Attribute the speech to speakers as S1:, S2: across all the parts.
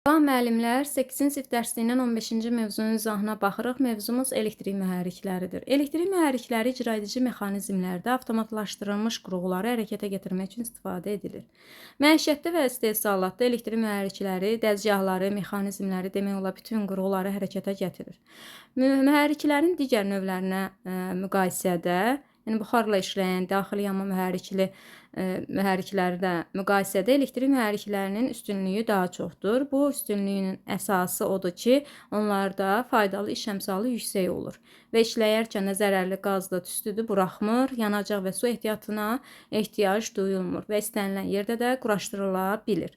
S1: Salam müəllimlər, 8-ci sinif dərsindən 15-ci mövzunun izahına baxırıq. Mövzumuz elektrik mühərrikləridir. Elektrik mühərrikləri icraedici mexanizmlərdə avtomatlaşdırılmış qurğuları hərəkətə gətirmək üçün istifadə edilir. Məişətdə və istehsalatda elektrik mühərrikləri dəzgahları, mexanizmləri, demək olar bütün qurğuları hərəkətə gətirir. Mühərriklərin digər növlərinə müqayisədə, yəni buxarla işləyən daxili yanma mühərriklərdə müqayisədə elektrik mühərriklərinin üstünlüyü daha çoxdur. Bu üstünlüyün əsası odur ki, onlarda faydalı iş əmsalı yüksək olur və işləyərkən də zərərli qazla tüstüdü buraxmır, yanacaq və su ehtiyatına ehtiyac duyulmur və istənilən yerdə də quraşdırıla bilir.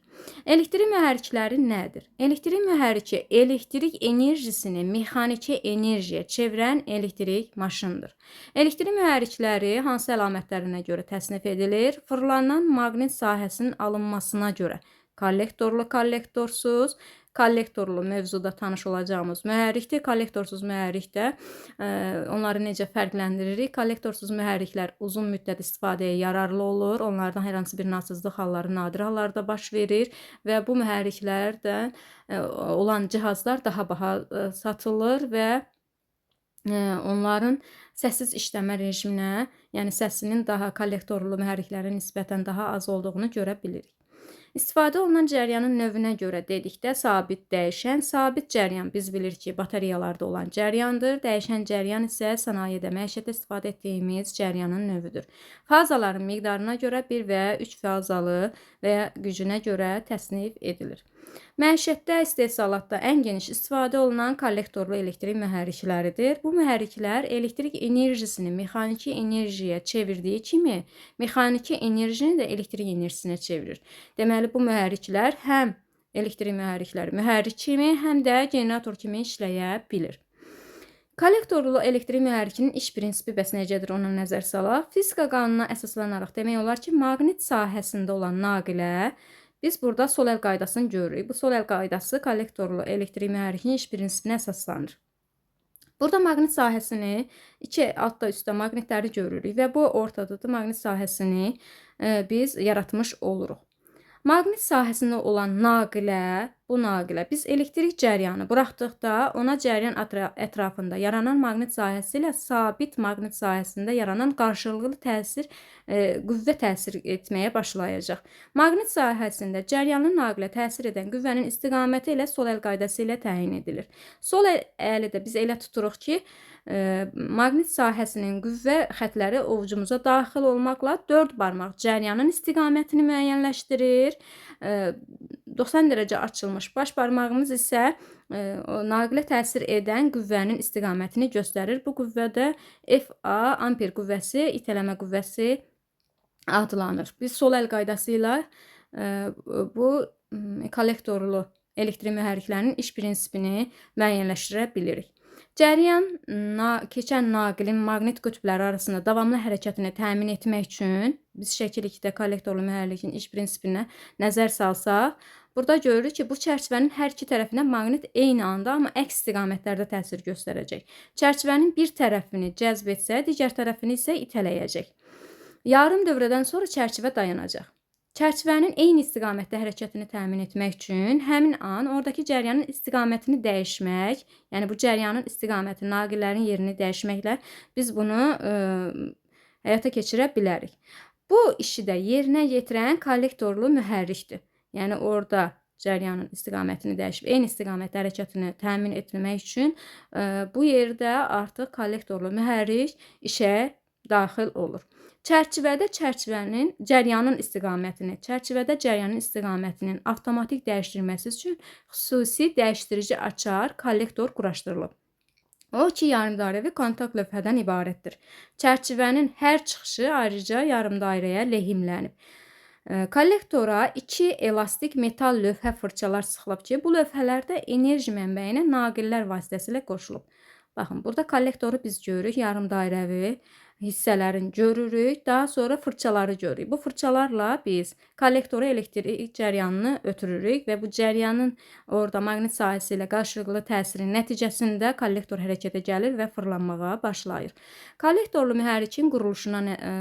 S1: Elektrik mühərrikləri nədir? Elektrik mühərriki elektrik enerjisini mexaniki enerjiyə çevirən elektrik maşındır. Elektrik mühərrikləri hansı əlamətlərinə görə təsnif edilir? Fırlanan maqnit sahəsinin alınmasına görə kollektorlu, kollektorsuz, kollektorlu mövzuda tanış olacağımız mühərrikdir. Kollektorsuz mühərrikdə onları necə fərqləndiririk? Kollektorsuz mühərriklər uzun müddət istifadəyə yararlı olur. Onlardan hər hansı bir nasazlıq halları nadir hallarda baş verir və bu mühərriklərdə olan cihazlar daha baha satılır və onların səssiz işləmə rejiminə, yəni səsinin daha kollektorlu mühərriklərə nisbətən daha az olduğunu görə bilirik. İstifadə olunan cəryanın növünə görə dedikdə sabit, dəyişən, sabit cəryan biz bilirik ki, batareyalarda olan cəryandır. Dəyişən cəryan isə sənayedə, məişətdə istifadə etdiyimiz cəryanın növüdür. Fazaların miqdarına görə 1 və ya 3 fazalı və ya gücünə görə təsnif edilir. Məişətdə, istehsalatda ən geniş istifadə olunan kollektorlu elektrik mühərrikləridir. Bu mühərriklər elektrik enerjisini mexaniki enerjiyə çevirdiyi kimi, mexaniki enerjini də elektrik enerjisinə çevirir. Deməli, bu mühərriklər həm elektrik mühərrikləri mühərrik kimi, həm də generator kimi işləyə bilir. Kollektorlu elektrik mühərrikinin iş prinsipi bəs necədir, ona nəzər salaq. Fizika qanununa əsaslanaraq demək olar ki, maqnit sahəsində olan naqilə biz burada sol əl qaydasını görürük. Bu sol əl qaydası kollektorlu elektrik mühərrikinin iş prinsipinə əsaslanır. Burada maqnit sahəsini, iki altda üstdə maqnitləri görürük və bu ortadadır. Maqnit sahəsini biz yaratmış oluruq. Maqnit sahəsində olan naqilə, bu naqilə biz elektrik cəryanı buraxdıqda ona cəryan ətrafında yaranan maqnit sahəsi ilə sabit maqnit sahəsində yaranan qarşılıqlı qüvvə təsir etməyə başlayacaq. Maqnit sahəsində cəryanlı naqilə təsir edən qüvvənin istiqaməti ilə sol əl qaydası ilə təyin edilir. Sol əli də biz elə tuturuq ki, maqnit sahəsinin qüvvə xətləri ovucumuza daxil olmaqla 4 barmaq cəryanın istiqamətini müəyyənləşdirir. 90 dərəcə açılmış baş barmağımız isə naqilə təsir edən qüvvənin istiqamətini göstərir. Bu qüvvədə FA amper qüvvəsi, itələmə qüvvəsi adlanır. Biz sol əl qaydası ilə bu kollektorlu elektrik mühərriklərinin iş prinsipini müəyyənləşdirə bilirik. Cəryan keçən naqilin maqnit qütbləri arasında davamlı hərəkətini təmin etmək üçün biz şəkil 2-də kollektorlu mühərrikin iş prinsipinə nəzər salsaq, burada görürük ki, bu çərçivənin hər iki tərəfinə maqnit eyni anda, amma əks istiqamətlərdə təsir göstərəcək. Çərçivənin bir tərəfini cəzb etsə, digər tərəfini isə itələyəcək. Yarım dövrədən sonra çərçivə dayanacaq. Çərçivənin eyni istiqamətdə hərəkətini təmin etmək üçün həmin an oradakı cəryanın istiqamətini dəyişmək, yəni bu cəryanın istiqaməti, naqillərin yerini dəyişməklə biz bunu həyata keçirə bilərik. Bu işi də yerinə yetirən kollektorlu mühərrikdir. Yəni orada cəryanın istiqamətini dəyişib eyni istiqamətdə hərəkətini təmin etmək üçün bu yerdə artıq kollektorlu mühərrik işə daxil olur. Çərçivədə cəryanın istiqamətinin avtomatik dəyişdirilməsi üçün xüsusi dəyişdirici açar kollektor quraşdırılıb. O iki yarımdairəvi kontakt lövhədən ibarətdir. Çərçivənin hər çıxışı ayrıca yarımdairəyə lehimlənib. Kollektora 2 elastik metal lövhə fırçalar sıxılıb ki, bu lövhələrdə enerji mənbəyinə naqillər vasitəsilə qoşulub. Baxın, burada kollektoru biz görürük, yarımdairəvi hissələrini görürük, daha sonra fırçaları görürük. Bu fırçalarla biz kollektora elektrik cəryanını ötürürük və bu cəryanın orada maqnit sahəsi ilə qarşılıqlı təsirin nəticəsində kollektor hərəkətə gəlir və fırlanmağa başlayır. Kollektorlu mühərrikin quruluşuna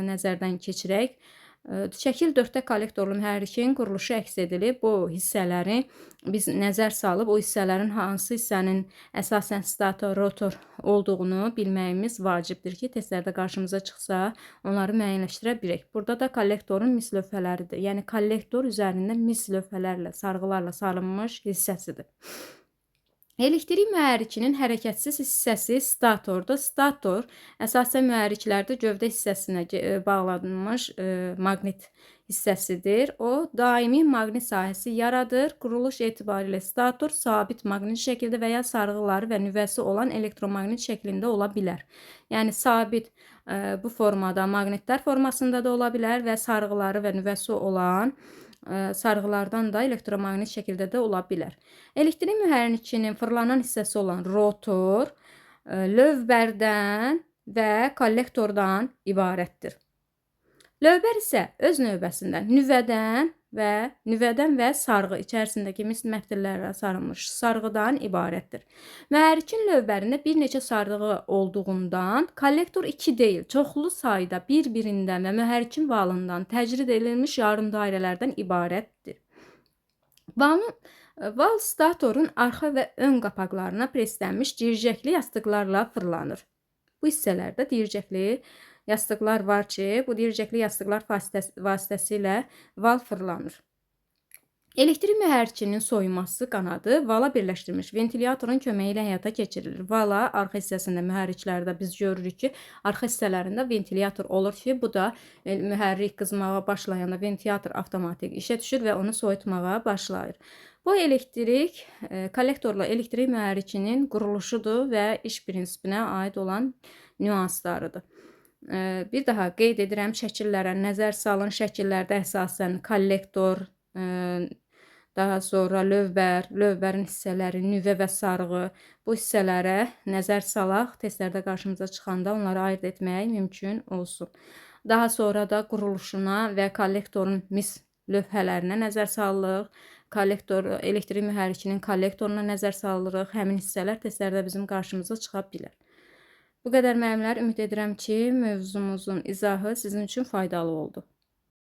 S1: nəzərdən keçirək. Şəkil 4-də kollektorlu mühərrikin quruluşu əks edilib. Bu hissələri biz nəzər salıb, o hissələrin hansı hissənin əsasən stator, rotor olduğunu bilməyimiz vacibdir ki, testlərdə qarşımıza çıxsa, onları müəyyənləşdirə bilək. Burada da kollektorun mis lövhələridir. Yəni, kollektor üzərində mis lövhələrlə, sarğılarla sarılmış hissəsidir. Elektrik mühərrikinin hərəkətsiz hissəsi statordur. Stator əsasən mühərriklərdə gövdə hissəsinə bağlanmış maqnit hissəsidir. O, daimi maqnit sahəsi yaradır. Quruluş etibarilə stator sabit maqnit şəkildə və ya sarğıları və nüvəsi olan elektromaqnit şəklində ola bilər. Yəni, sabit bu formada maqnitlər formasında da ola bilər və sarğıları və nüvəsi olan sarğılardan da elektromaqnit şəkildə də ola bilər. Elektrik mühərrikinin fırlanan hissəsi olan rotor lövbərdən və kollektordan ibarətdir. Lövbər isə öz növbəsində nüvədən və sarğı içərisindəki mis məftillərlə sarılmış sarğıdan ibarətdir. Mühərrikin lövbərində bir neçə sarğı olduğundan kollektor 2 deyil, çoxlu sayda bir-birindən və mühərrikin valından təcrid edilmiş yarım dairələrdən ibarətdir. Val statorun arxa və ön qapaqlarına preslənmiş dircəkli yastıqlarla fırlanır. Bu hissələrdə dircəkli yastıqlar var ki, bu dircəkli yastıqlar vasitəsilə val fırlanır. Elektrik mühərrikinin soyunması qanadı vala birləşdirilmiş ventilyatorun köməyi ilə həyata keçirilir. Vala arxa hissəsində mühərriklərdə biz görürük ki, arxa hissələrində ventilyator olur ki, bu da mühərrik qızmağa başlayanda ventilyator avtomatik işə düşür və onu soyutmağa başlayır. Bu kollektorla elektrik mühərrikinin quruluşudur və iş prinsipinə aid olan nüanslarıdır. Bir daha qeyd edirəm, şəkillərə nəzər salın. Şəkillərdə əsasən kollektor, daha sonra lövbər, lövbərin hissələri, nüvə və sarğı, bu hissələrə nəzər salaq. Testlərdə qarşımıza çıxanda onları ayırt etmək mümkün olsun. Daha sonra da quruluşuna və kollektorun mis lövhələrinə nəzər salırıq. Elektrik mühərrikinin kollektoruna nəzər salırıq. Həmin hissələr testlərdə bizim qarşımıza çıxa bilər. Bu qədər müəllimlər, ümid edirəm ki, mövzumuzun izahı sizin üçün faydalı oldu.